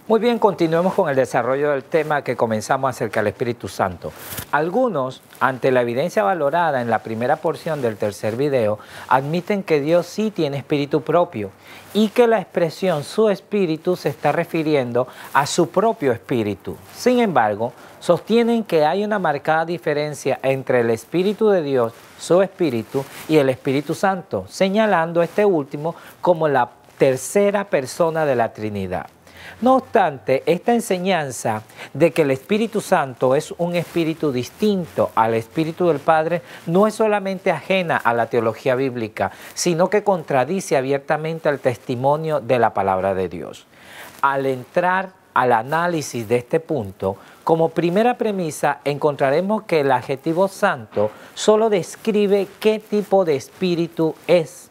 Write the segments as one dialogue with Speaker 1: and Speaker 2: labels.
Speaker 1: Muy bien, continuemos con el desarrollo del tema que comenzamos acerca del Espíritu Santo. Algunos, ante la evidencia valorada en la primera porción del tercer video, admiten que Dios sí tiene espíritu propio y que la expresión su espíritu se está refiriendo a su propio espíritu. Sin embargo, sostienen que hay una marcada diferencia entre el Espíritu de Dios, su espíritu, y el Espíritu Santo, señalando este último como la tercera persona de la Trinidad. No obstante, esta enseñanza de que el Espíritu Santo es un espíritu distinto al Espíritu del Padre no es solamente ajena a la teología bíblica, sino que contradice abiertamente el testimonio de la palabra de Dios. Al entrar al análisis de este punto, como primera premisa encontraremos que el adjetivo santo solo describe qué tipo de espíritu es.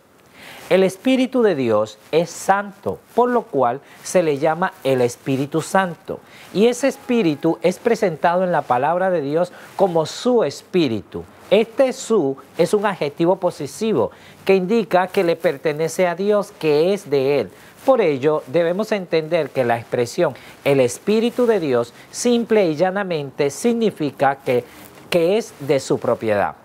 Speaker 1: El Espíritu de Dios es santo, por lo cual se le llama el Espíritu Santo. Y ese Espíritu es presentado en la palabra de Dios como su Espíritu. Este su es un adjetivo posesivo que indica que le pertenece a Dios, que es de Él. Por ello, debemos entender que la expresión el Espíritu de Dios simple y llanamente significa que es de su propiedad.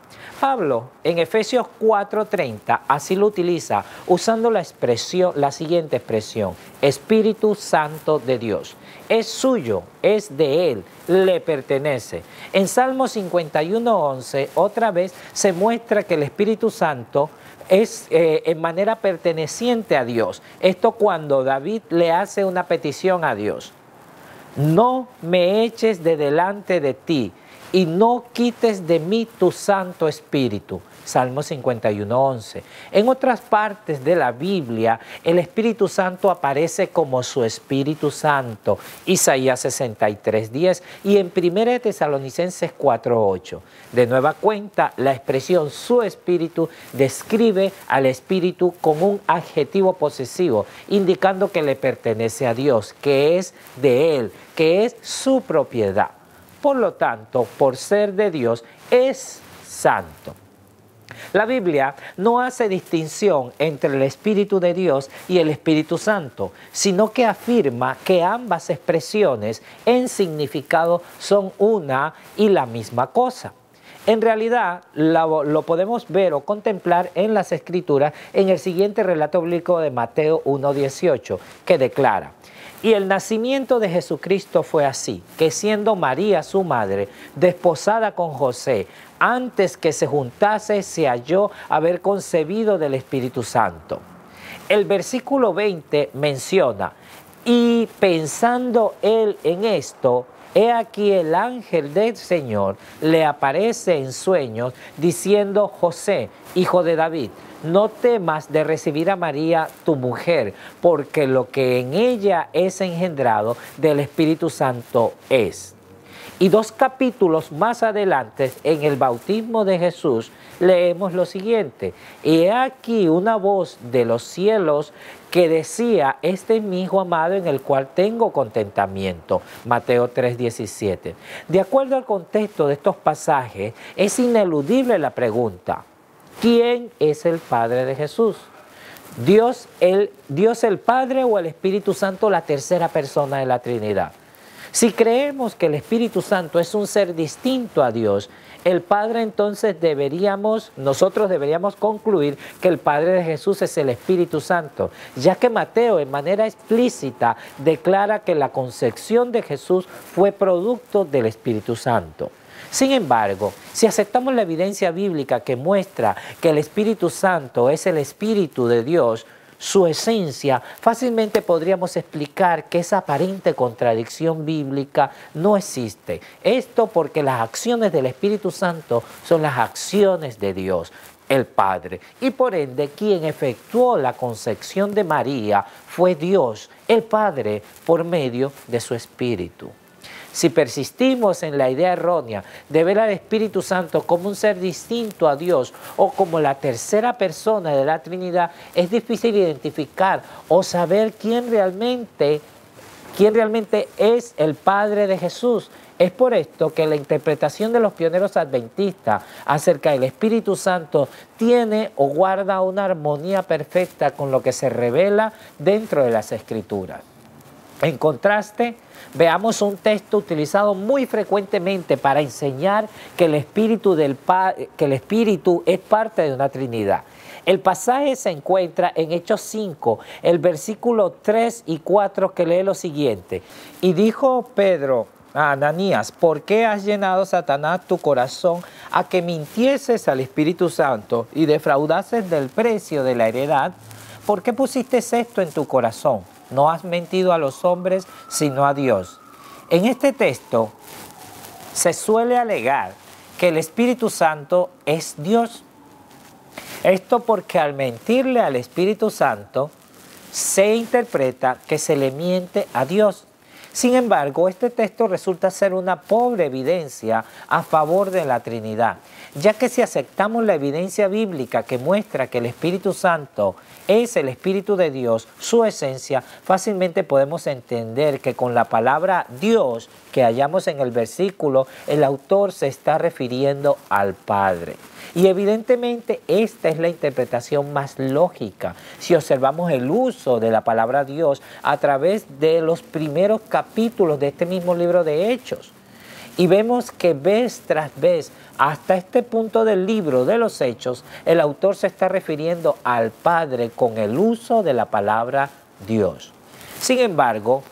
Speaker 1: Pablo en Efesios 4:30 así lo utiliza usando la siguiente expresión, Espíritu Santo de Dios. Es suyo, es de Él, le pertenece. En Salmo 51:11 otra vez se muestra que el Espíritu Santo es en manera perteneciente a Dios. Esto cuando David le hace una petición a Dios. No me eches de delante de ti y no quites de mí tu Santo Espíritu. Salmo 51:11. En otras partes de la Biblia, el Espíritu Santo aparece como su Espíritu Santo. Isaías 63:10 y en 1 Tesalonicenses 4:8. De nueva cuenta, la expresión su Espíritu describe al Espíritu con un adjetivo posesivo, indicando que le pertenece a Dios, que es de Él, que es su propiedad. Por lo tanto, por ser de Dios, es santo. La Biblia no hace distinción entre el Espíritu de Dios y el Espíritu Santo, sino que afirma que ambas expresiones en significado son una y la misma cosa. En realidad, lo podemos ver o contemplar en las Escrituras en el siguiente relato bíblico de Mateo 1:18, que declara: y el nacimiento de Jesucristo fue así, que siendo María su madre, desposada con José, antes que se juntase, se halló haber concebido del Espíritu Santo. El versículo 20 menciona, y pensando él en esto, he aquí el ángel del Señor le aparece en sueños, diciendo: José, hijo de David, no temas de recibir a María tu mujer, porque lo que en ella es engendrado del Espíritu Santo es. Y 2 capítulos más adelante, en el bautismo de Jesús, leemos lo siguiente: y he aquí una voz de los cielos que decía: este es mi Hijo amado en el cual tengo contentamiento. Mateo 3:17. De acuerdo al contexto de estos pasajes, es ineludible la pregunta: ¿quién es el Padre de Jesús? ¿Dios el Padre o el Espíritu Santo, la tercera persona de la Trinidad? Si creemos que el Espíritu Santo es un ser distinto a Dios, el Padre, entonces nosotros deberíamos concluir que el Padre de Jesús es el Espíritu Santo, ya que Mateo en manera explícita declara que la concepción de Jesús fue producto del Espíritu Santo. Sin embargo, si aceptamos la evidencia bíblica que muestra que el Espíritu Santo es el Espíritu de Dios, su esencia, fácilmente podríamos explicar que esa aparente contradicción bíblica no existe. Esto porque las acciones del Espíritu Santo son las acciones de Dios, el Padre. Y por ende, quien efectuó la concepción de María fue Dios, el Padre, por medio de su Espíritu. Si persistimos en la idea errónea de ver al Espíritu Santo como un ser distinto a Dios o como la tercera persona de la Trinidad, es difícil identificar o saber quién realmente es el Padre de Jesús. Es por esto que la interpretación de los pioneros adventistas acerca del Espíritu Santo tiene o guarda una armonía perfecta con lo que se revela dentro de las Escrituras. En contraste, veamos un texto utilizado muy frecuentemente para enseñar que el Espíritu es parte de una Trinidad. El pasaje se encuentra en Hechos 5, el versículo 3 y 4, que lee lo siguiente. Y dijo Pedro a Ananías: ¿por qué has llenado, Satanás, tu corazón a que mintieses al Espíritu Santo y defraudases del precio de la heredad? ¿Por qué pusiste esto en tu corazón? No has mentido a los hombres, sino a Dios. En este texto se suele alegar que el Espíritu Santo es Dios. Esto porque al mentirle al Espíritu Santo se interpreta que se le miente a Dios. Sin embargo, este texto resulta ser una pobre evidencia a favor de la Trinidad, ya que si aceptamos la evidencia bíblica que muestra que el Espíritu Santo es el Espíritu de Dios, su esencia, fácilmente podemos entender que con la palabra Dios que hallamos en el versículo, el autor se está refiriendo al Padre. Y evidentemente esta es la interpretación más lógica si observamos el uso de la palabra Dios a través de los primeros capítulos de este mismo libro de Hechos. Y vemos que vez tras vez, hasta este punto del libro de los Hechos, el autor se está refiriendo al Padre con el uso de la palabra Dios. Sin embargo,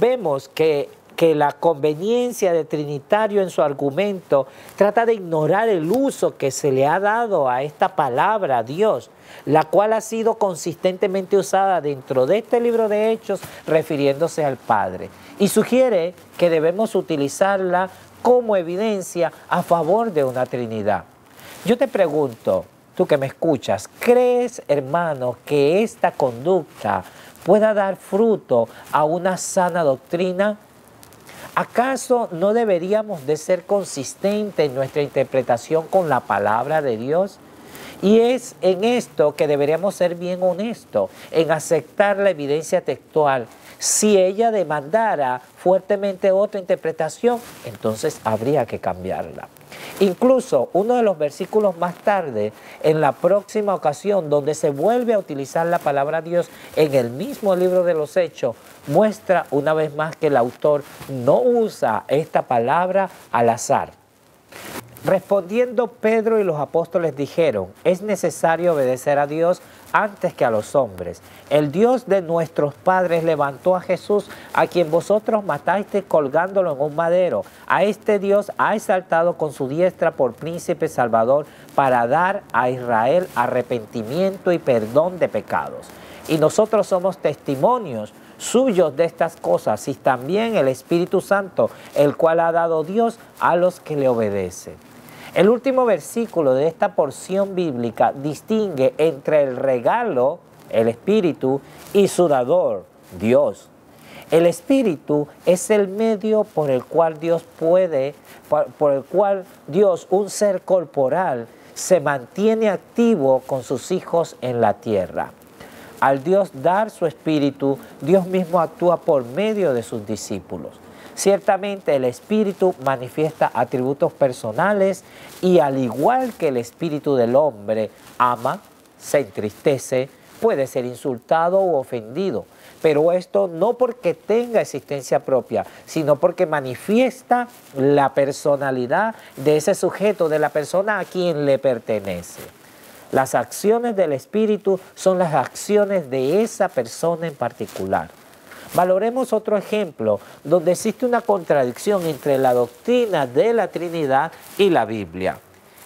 Speaker 1: vemos que la conveniencia de Trinitario en su argumento trata de ignorar el uso que se le ha dado a esta palabra Dios, la cual ha sido consistentemente usada dentro de este libro de Hechos refiriéndose al Padre, y sugiere que debemos utilizarla como evidencia a favor de una Trinidad. Yo te pregunto, tú que me escuchas, ¿crees, hermano, que esta conducta pueda dar fruto a una sana doctrina? ¿Acaso no deberíamos de ser consistentes en nuestra interpretación con la palabra de Dios? Y es en esto que deberíamos ser bien honestos, en aceptar la evidencia textual. Si ella demandara fuertemente otra interpretación, entonces habría que cambiarla. Incluso uno de los versículos más tarde, en la próxima ocasión donde se vuelve a utilizar la palabra Dios en el mismo libro de los Hechos, muestra una vez más que el autor no usa esta palabra al azar. Respondiendo Pedro y los apóstoles dijeron: es necesario obedecer a Dios antes que a los hombres. El Dios de nuestros padres levantó a Jesús, a quien vosotros matasteis colgándolo en un madero. A este Dios ha exaltado con su diestra por príncipe salvador, para dar a Israel arrepentimiento y perdón de pecados. Y nosotros somos testimonios suyos de estas cosas, y también el Espíritu Santo, el cual ha dado Dios a los que le obedecen. El último versículo de esta porción bíblica distingue entre el regalo, el Espíritu, y su dador, Dios. El Espíritu es el medio por el cual Dios un ser corporal, se mantiene activo con sus hijos en la tierra. Al Dios dar su Espíritu, Dios mismo actúa por medio de sus discípulos. Ciertamente el Espíritu manifiesta atributos personales y, al igual que el espíritu del hombre, ama, se entristece, puede ser insultado u ofendido, pero esto no porque tenga existencia propia, sino porque manifiesta la personalidad de ese sujeto, de la persona a quien le pertenece. Las acciones del Espíritu son las acciones de esa persona en particular. Valoremos otro ejemplo donde existe una contradicción entre la doctrina de la Trinidad y la Biblia.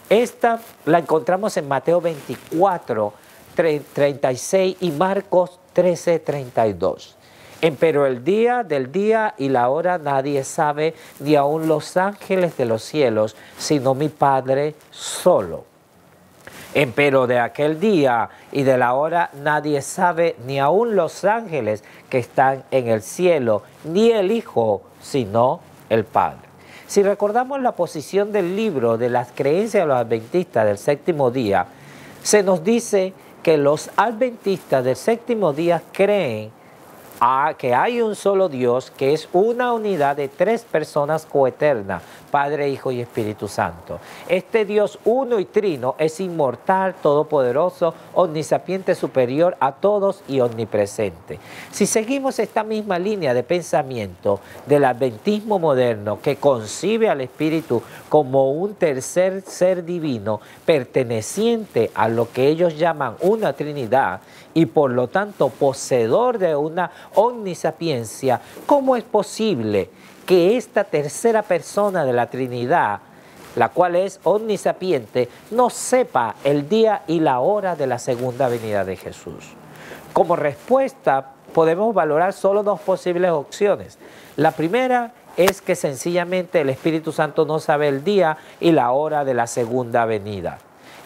Speaker 1: Esta la encontramos en Mateo 24, 36 y Marcos 13, 32. Empero el día del día y la hora nadie sabe, ni aun los ángeles de los cielos, sino mi Padre solo. Empero de aquel día y de la hora nadie sabe, ni aun los ángeles que están en el cielo, ni el Hijo, sino el Padre. Si recordamos la posición del libro de las creencias de los adventistas del séptimo día, se nos dice que los adventistas del séptimo día creen que hay un solo Dios, que es una unidad de tres personas coeternas, Padre, Hijo y Espíritu Santo. Este Dios uno y trino es inmortal, todopoderoso, omnisapiente, superior a todos y omnipresente. Si seguimos esta misma línea de pensamiento del adventismo moderno, que concibe al Espíritu como un tercer ser divino perteneciente a lo que ellos llaman una Trinidad y por lo tanto poseedor de una omnisapiencia, ¿cómo es posible que esta tercera persona de la Trinidad, la cual es omnisapiente, no sepa el día y la hora de la segunda venida de Jesús? Como respuesta, podemos valorar solo dos posibles opciones. La primera es que sencillamente el Espíritu Santo no sabe el día y la hora de la segunda venida.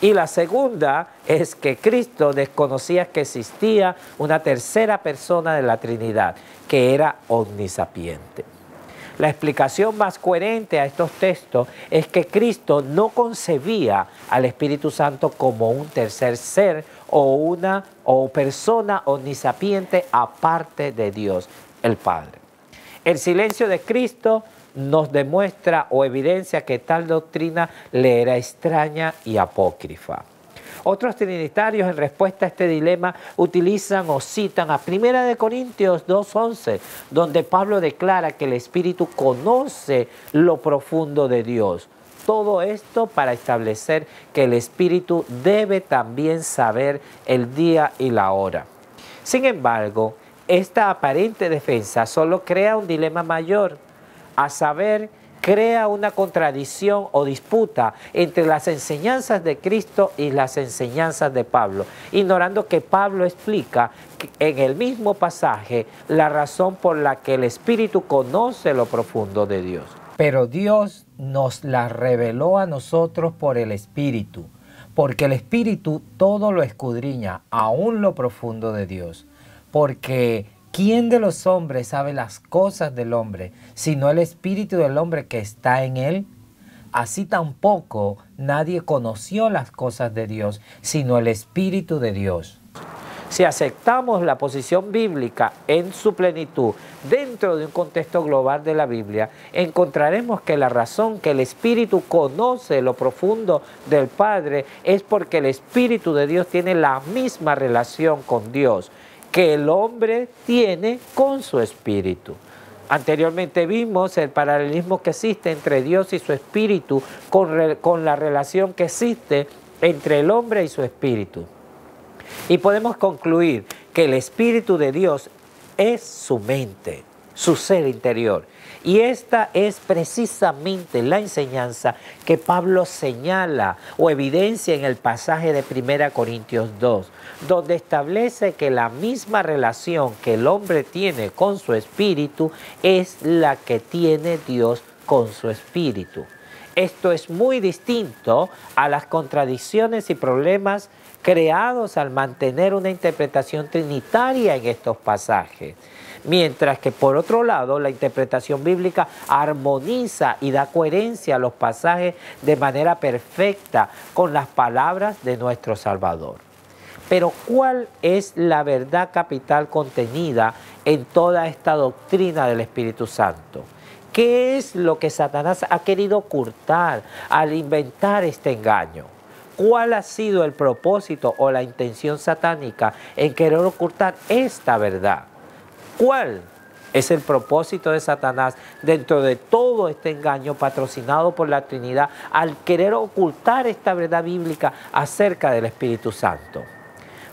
Speaker 1: Y la segunda es que Cristo desconocía que existía una tercera persona de la Trinidad, que era omnisapiente. La explicación más coherente a estos textos es que Cristo no concebía al Espíritu Santo como un tercer ser o persona omnisapiente aparte de Dios, el Padre. El silencio de Cristo nos demuestra o evidencia que tal doctrina le era extraña y apócrifa. Otros trinitarios en respuesta a este dilema utilizan o citan a 1 Corintios 2:11, donde Pablo declara que el Espíritu conoce lo profundo de Dios. Todo esto para establecer que el Espíritu debe también saber el día y la hora. Sin embargo, esta aparente defensa solo crea un dilema mayor, a saber, crea una contradicción o disputa entre las enseñanzas de Cristo y las enseñanzas de Pablo, ignorando que Pablo explica en el mismo pasaje la razón por la que el Espíritu conoce lo profundo de Dios. Pero Dios nos la reveló a nosotros por el Espíritu, porque el Espíritu todo lo escudriña, aún lo profundo de Dios. Porque ¿quién de los hombres sabe las cosas del hombre, sino el espíritu del hombre que está en él? Así tampoco nadie conoció las cosas de Dios, sino el Espíritu de Dios. Si aceptamos la posición bíblica en su plenitud dentro de un contexto global de la Biblia, encontraremos que la razón que el Espíritu conoce lo profundo del Padre es porque el Espíritu de Dios tiene la misma relación con Dios que el hombre tiene con su espíritu. Anteriormente vimos el paralelismo que existe entre Dios y su espíritu con la relación que existe entre el hombre y su espíritu. Y podemos concluir que el Espíritu de Dios es su mente, su ser interior. Y esta es precisamente la enseñanza que Pablo señala o evidencia en el pasaje de 1 Corintios 2, donde establece que la misma relación que el hombre tiene con su espíritu es la que tiene Dios con su espíritu. Esto es muy distinto a las contradicciones y problemas creados al mantener una interpretación trinitaria en estos pasajes. Mientras que por otro lado la interpretación bíblica armoniza y da coherencia a los pasajes de manera perfecta con las palabras de nuestro Salvador. Pero ¿cuál es la verdad capital contenida en toda esta doctrina del Espíritu Santo? ¿Qué es lo que Satanás ha querido ocultar al inventar este engaño? ¿Cuál ha sido el propósito o la intención satánica en querer ocultar esta verdad? ¿Cuál es el propósito de Satanás dentro de todo este engaño patrocinado por la Trinidad al querer ocultar esta verdad bíblica acerca del Espíritu Santo?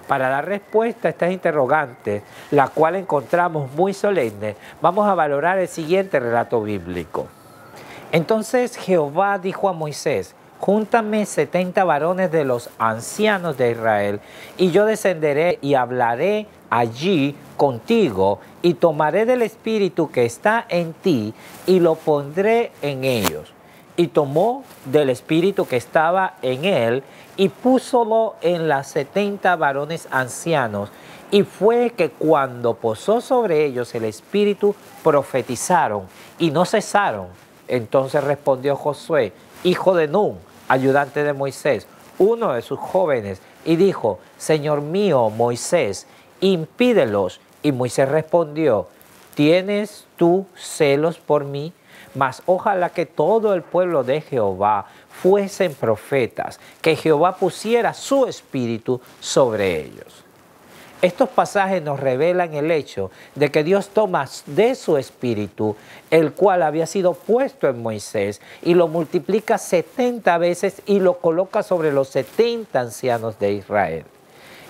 Speaker 1: Para dar respuesta a estas interrogantes, la cual encontramos muy solemne, vamos a valorar el siguiente relato bíblico. Entonces Jehová dijo a Moisés: júntame 70 varones de los ancianos de Israel, y yo descenderé y hablaré allí contigo, y tomaré del espíritu que está en ti, y lo pondré en ellos. Y tomó del espíritu que estaba en él, y púsolo en las 70 varones ancianos. Y fue que cuando posó sobre ellos el espíritu, profetizaron, y no cesaron. Entonces respondió Josué, hijo de Nun, ayudante de Moisés, uno de sus jóvenes, y dijo: Señor mío Moisés, impídelos. Y Moisés respondió: ¿tienes tú celos por mí? Mas ojalá que todo el pueblo de Jehová fuesen profetas, que Jehová pusiera su espíritu sobre ellos. Estos pasajes nos revelan el hecho de que Dios toma de su espíritu, el cual había sido puesto en Moisés, y lo multiplica 70 veces y lo coloca sobre los 70 ancianos de Israel.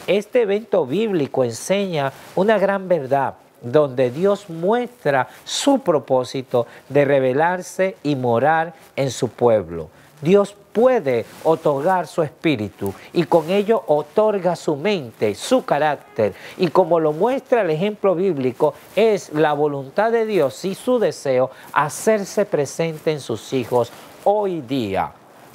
Speaker 1: Este evento bíblico enseña una gran verdad, donde Dios muestra su propósito de revelarse y morar en su pueblo. Dios puede otorgar su espíritu y con ello otorga su mente, su carácter. Y como lo muestra el ejemplo bíblico, es la voluntad de Dios y su deseo hacerse presente en sus hijos hoy día,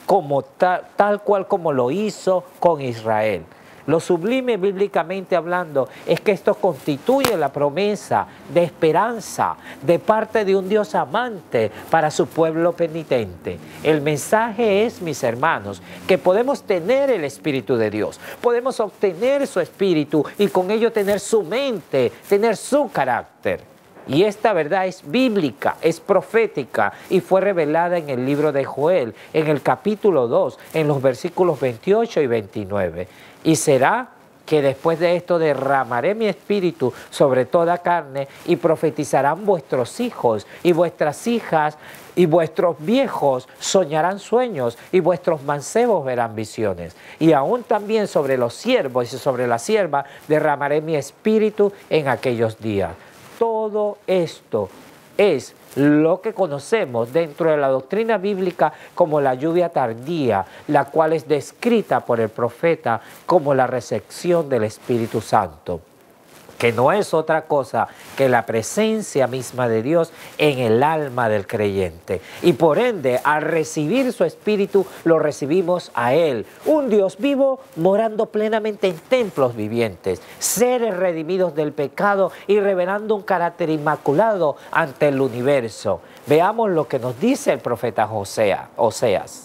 Speaker 1: como tal cual como lo hizo con Israel. Lo sublime bíblicamente hablando es que esto constituye la promesa de esperanza de parte de un Dios amante para su pueblo penitente. El mensaje es, mis hermanos, que podemos tener el Espíritu de Dios, podemos obtener su Espíritu y con ello tener su mente, tener su carácter. Y esta verdad es bíblica, es profética y fue revelada en el libro de Joel, en el capítulo 2, en los versículos 28 y 29. Y será que después de esto derramaré mi espíritu sobre toda carne y profetizarán vuestros hijos y vuestras hijas y vuestros viejos soñarán sueños y vuestros mancebos verán visiones. Y aún también sobre los siervos y sobre la sierva derramaré mi espíritu en aquellos días. Todo esto es lo que conocemos dentro de la doctrina bíblica como la lluvia tardía, la cual es descrita por el profeta como la recepción del Espíritu Santo, que no es otra cosa que la presencia misma de Dios en el alma del creyente. Y por ende, al recibir su Espíritu, lo recibimos a Él, un Dios vivo morando plenamente en templos vivientes, seres redimidos del pecado y revelando un carácter inmaculado ante el universo. Veamos lo que nos dice el profeta Oseas.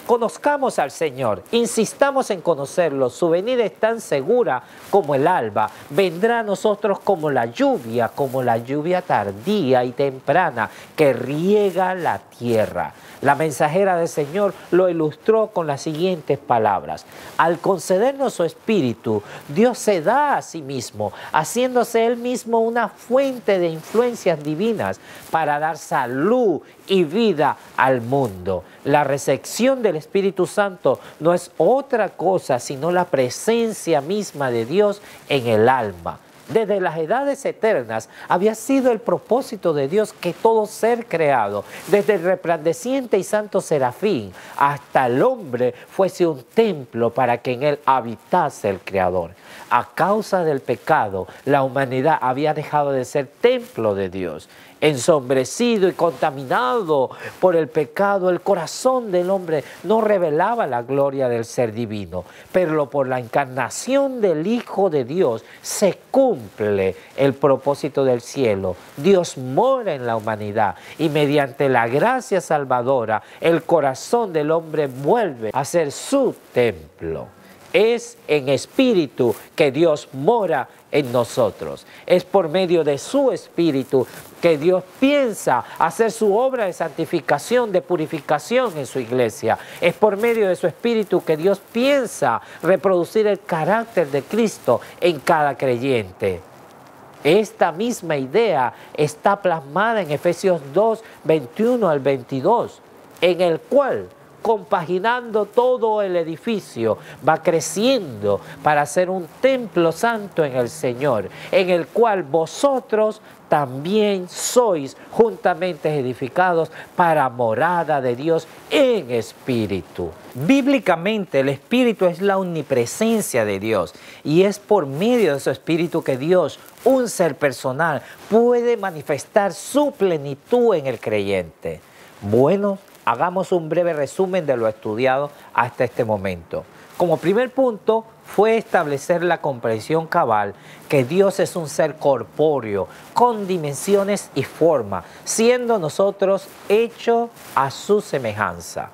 Speaker 1: Conozcamos al Señor, insistamos en conocerlo, su venida es tan segura como el alba, vendrá a nosotros como la lluvia tardía y temprana que riega la tierra. La mensajera del Señor lo ilustró con las siguientes palabras. Al concedernos su espíritu, Dios se da a sí mismo, haciéndose Él mismo una fuente de influencias divinas para dar salud y vida al mundo. La recepción del Espíritu Santo no es otra cosa sino la presencia misma de Dios en el alma. Desde las edades eternas había sido el propósito de Dios que todo ser creado, desde el resplandeciente y santo serafín hasta el hombre, fuese un templo para que en él habitase el Creador. A causa del pecado, la humanidad había dejado de ser templo de Dios. Ensombrecido y contaminado por el pecado, el corazón del hombre no revelaba la gloria del ser divino, pero por la encarnación del Hijo de Dios se cumple el propósito del cielo. Dios mora en la humanidad y mediante la gracia salvadora el corazón del hombre vuelve a ser su templo. Es en espíritu que Dios mora en nosotros. Es por medio de su espíritu que Dios piensa hacer su obra de santificación, de purificación en su iglesia. Es por medio de su espíritu que Dios piensa reproducir el carácter de Cristo en cada creyente. Esta misma idea está plasmada en Efesios 2, 21 al 22, en el cual, compaginando todo el edificio, va creciendo para ser un templo santo en el Señor, en el cual vosotros también sois juntamente edificados para morada de Dios en espíritu. Bíblicamente el espíritu es la omnipresencia de Dios y es por medio de su espíritu que Dios, un ser personal, puede manifestar su plenitud en el creyente. Bueno, hagamos un breve resumen de lo estudiado hasta este momento. Como primer punto fue establecer la comprensión cabal que Dios es un ser corpóreo, con dimensiones y forma, siendo nosotros hechos a su semejanza.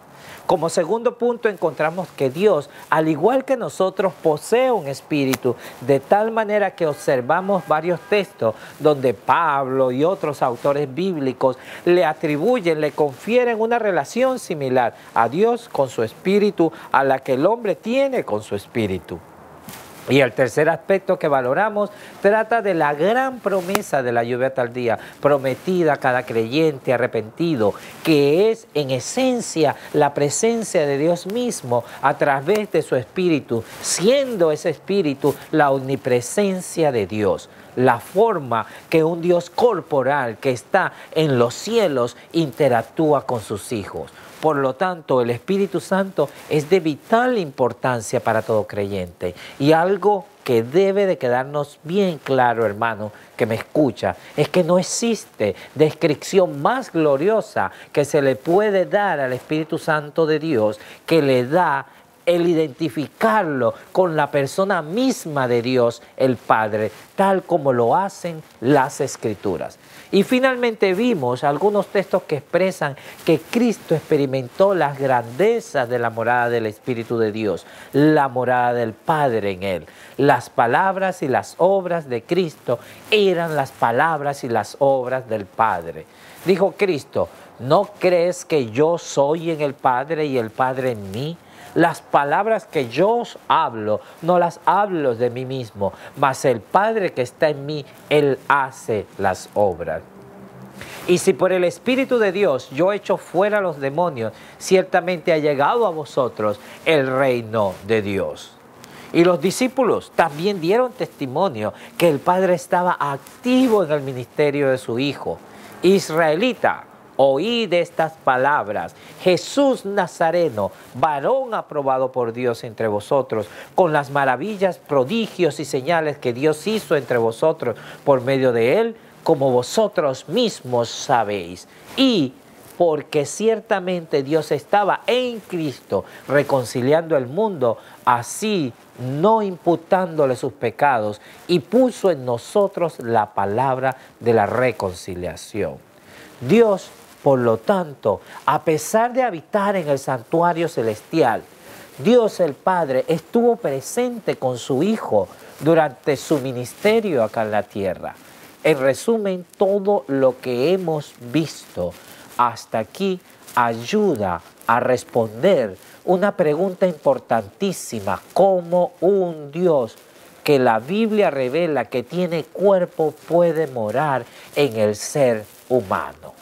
Speaker 1: Como segundo punto encontramos que Dios, al igual que nosotros, posee un espíritu, de tal manera que observamos varios textos donde Pablo y otros autores bíblicos le atribuyen, le confieren una relación similar a Dios con su espíritu, a la que el hombre tiene con su espíritu. Y el tercer aspecto que valoramos trata de la gran promesa de la lluvia tardía, prometida a cada creyente arrepentido, que es en esencia la presencia de Dios mismo a través de su Espíritu, siendo ese Espíritu la omnipresencia de Dios, la forma que un Dios corporal que está en los cielos interactúa con sus hijos. Por lo tanto, el Espíritu Santo es de vital importancia para todo creyente. Y algo que debe de quedarnos bien claro, hermano, que me escucha, es que no existe descripción más gloriosa que se le puede dar al Espíritu Santo de Dios, que le da el identificarlo con la persona misma de Dios, el Padre, tal como lo hacen las Escrituras. Y finalmente vimos algunos textos que expresan que Cristo experimentó las grandezas de la morada del Espíritu de Dios, la morada del Padre en Él. Las palabras y las obras de Cristo eran las palabras y las obras del Padre. Dijo Cristo, ¿no crees que yo soy en el Padre y el Padre en mí? Las palabras que yo os hablo, no las hablo de mí mismo, mas el Padre que está en mí, Él hace las obras. Y si por el Espíritu de Dios yo echo fuera a los demonios, ciertamente ha llegado a vosotros el reino de Dios. Y los discípulos también dieron testimonio que el Padre estaba activo en el ministerio de su Hijo. Israelita, oíd estas palabras: Jesús Nazareno, varón aprobado por Dios entre vosotros, con las maravillas, prodigios y señales que Dios hizo entre vosotros por medio de él, como vosotros mismos sabéis. Y porque ciertamente Dios estaba en Cristo reconciliando el mundo, así no imputándole sus pecados, y puso en nosotros la palabra de la reconciliación. Dios, por lo tanto, a pesar de habitar en el santuario celestial, Dios el Padre estuvo presente con su Hijo durante su ministerio acá en la tierra. En resumen, todo lo que hemos visto hasta aquí ayuda a responder una pregunta importantísima: ¿cómo un Dios que la Biblia revela que tiene cuerpo puede morar en el ser humano?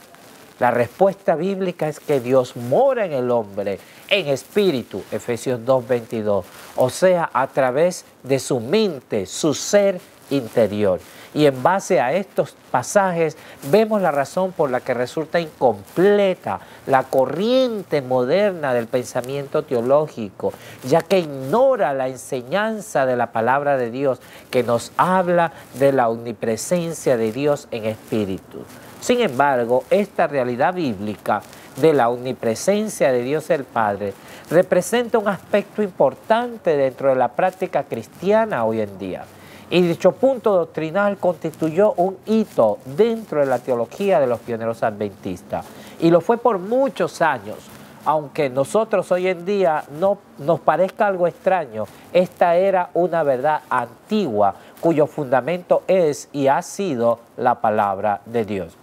Speaker 1: La respuesta bíblica es que Dios mora en el hombre en espíritu, Efesios 2:22, o sea, a través de su mente, su ser interior. Y en base a estos pasajes vemos la razón por la que resulta incompleta la corriente moderna del pensamiento teológico, ya que ignora la enseñanza de la palabra de Dios que nos habla de la omnipresencia de Dios en espíritu. Sin embargo, esta realidad bíblica de la omnipresencia de Dios el Padre representa un aspecto importante dentro de la práctica cristiana hoy en día. Y dicho punto doctrinal constituyó un hito dentro de la teología de los pioneros adventistas. Y lo fue por muchos años. Aunque nosotros hoy en día no nos parezca algo extraño, esta era una verdad antigua cuyo fundamento es y ha sido la palabra de Dios.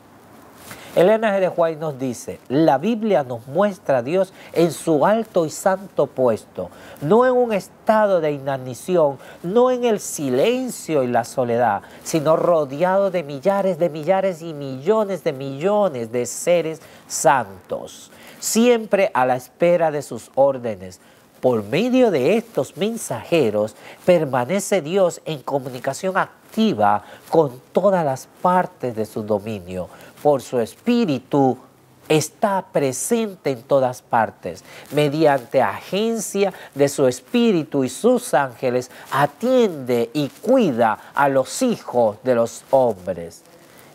Speaker 1: Elena G. de White nos dice: la Biblia nos muestra a Dios en su alto y santo puesto, no en un estado de inanición, no en el silencio y la soledad, sino rodeado de millares y millones de seres santos, siempre a la espera de sus órdenes. Por medio de estos mensajeros permanece Dios en comunicación activa con todas las partes de su dominio. Por su Espíritu está presente en todas partes. Mediante agencia de su Espíritu y sus ángeles, atiende y cuida a los hijos de los hombres.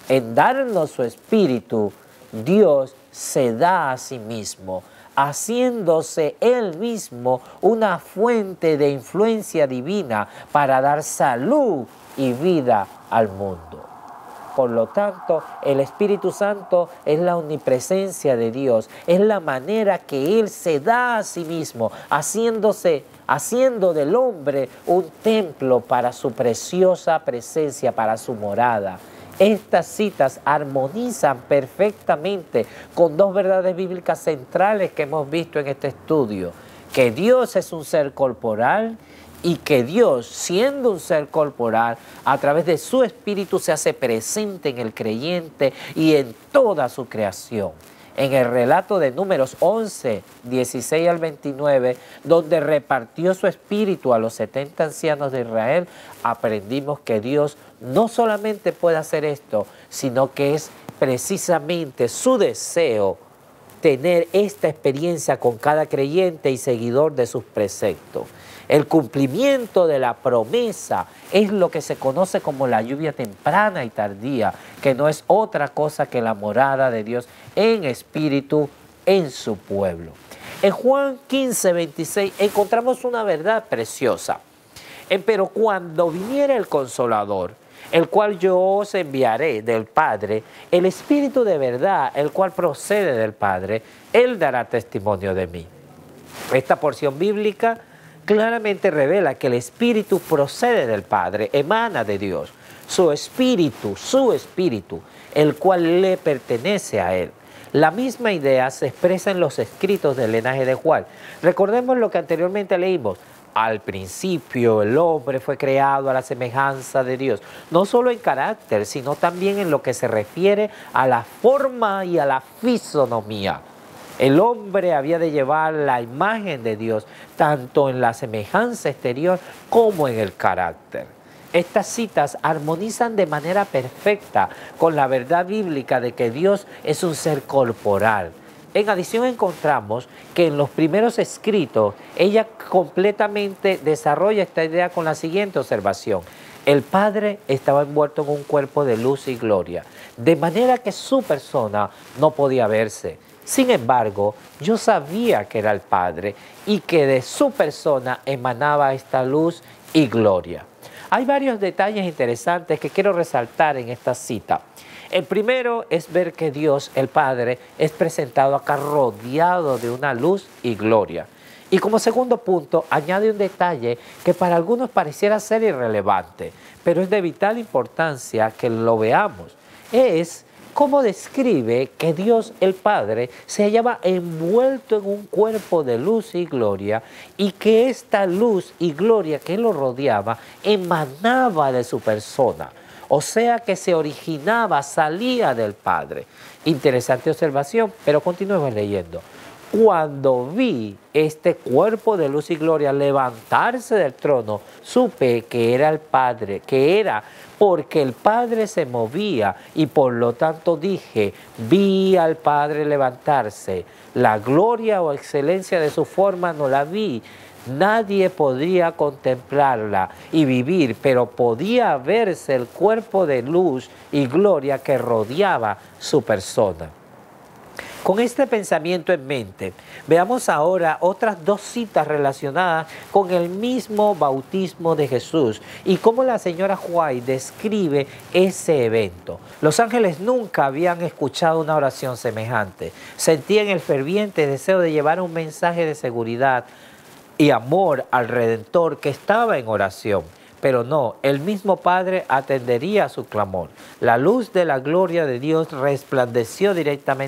Speaker 1: En darnos su Espíritu, Dios se da a sí mismo, haciéndose Él mismo una fuente de influencia divina para dar salud y vida al mundo. Por lo tanto, el Espíritu Santo es la omnipresencia de Dios, es la manera que Él se da a sí mismo, haciendo del hombre un templo para su preciosa presencia, para su morada. Estas citas armonizan perfectamente con dos verdades bíblicas centrales que hemos visto en este estudio: que Dios es un ser corporal y que Dios, siendo un ser corporal, a través de su Espíritu se hace presente en el creyente y en toda su creación. En el relato de Números 11, 16 al 29, donde repartió su espíritu a los 70 ancianos de Israel, aprendimos que Dios no solamente puede hacer esto, sino que es precisamente su deseo tener esta experiencia con cada creyente y seguidor de sus preceptos. El cumplimiento de la promesa es lo que se conoce como la lluvia temprana y tardía, que no es otra cosa que la morada de Dios en espíritu en su pueblo. En Juan 15, 26 encontramos una verdad preciosa. Pero cuando viniera el Consolador, el cual yo os enviaré del Padre, el Espíritu de verdad, el cual procede del Padre, Él dará testimonio de mí. Esta porción bíblica claramente revela que el Espíritu procede del Padre, emana de Dios. Su Espíritu, el cual le pertenece a Él. La misma idea se expresa en los escritos del linaje de Juan. Recordemos lo que anteriormente leímos. Al principio el hombre fue creado a la semejanza de Dios, no solo en carácter, sino también en lo que se refiere a la forma y a la fisonomía. El hombre había de llevar la imagen de Dios, tanto en la semejanza exterior como en el carácter. Estas citas armonizan de manera perfecta con la verdad bíblica de que Dios es un ser corporal. En adición encontramos que en los primeros escritos ella completamente desarrolla esta idea con la siguiente observación: el Padre estaba envuelto en un cuerpo de luz y gloria, de manera que su persona no podía verse. Sin embargo, yo sabía que era el Padre y que de su persona emanaba esta luz y gloria. Hay varios detalles interesantes que quiero resaltar en esta cita. El primero es ver que Dios, el Padre, es presentado acá rodeado de una luz y gloria. Y como segundo punto, añade un detalle que para algunos pareciera ser irrelevante, pero es de vital importancia que lo veamos. Es cómo describe que Dios, el Padre, se hallaba envuelto en un cuerpo de luz y gloria, y que esta luz y gloria que lo rodeaba emanaba de su persona. O sea que se originaba, salía del Padre. Interesante observación, pero continuemos leyendo. Cuando vi este cuerpo de luz y gloria levantarse del trono, supe que era el Padre, que era porque el Padre se movía, y por lo tanto dije, vi al Padre levantarse. La gloria o excelencia de su forma no la vi. Nadie podría contemplarla y vivir, pero podía verse el cuerpo de luz y gloria que rodeaba su persona. Con este pensamiento en mente, veamos ahora otras dos citas relacionadas con el mismo bautismo de Jesús y cómo la señora White describe ese evento. Los ángeles nunca habían escuchado una oración semejante. Sentían el ferviente deseo de llevar un mensaje de seguridad y amor al Redentor que estaba en oración. Pero no, el mismo Padre atendería a su clamor. La luz de la gloria de Dios resplandeció directamente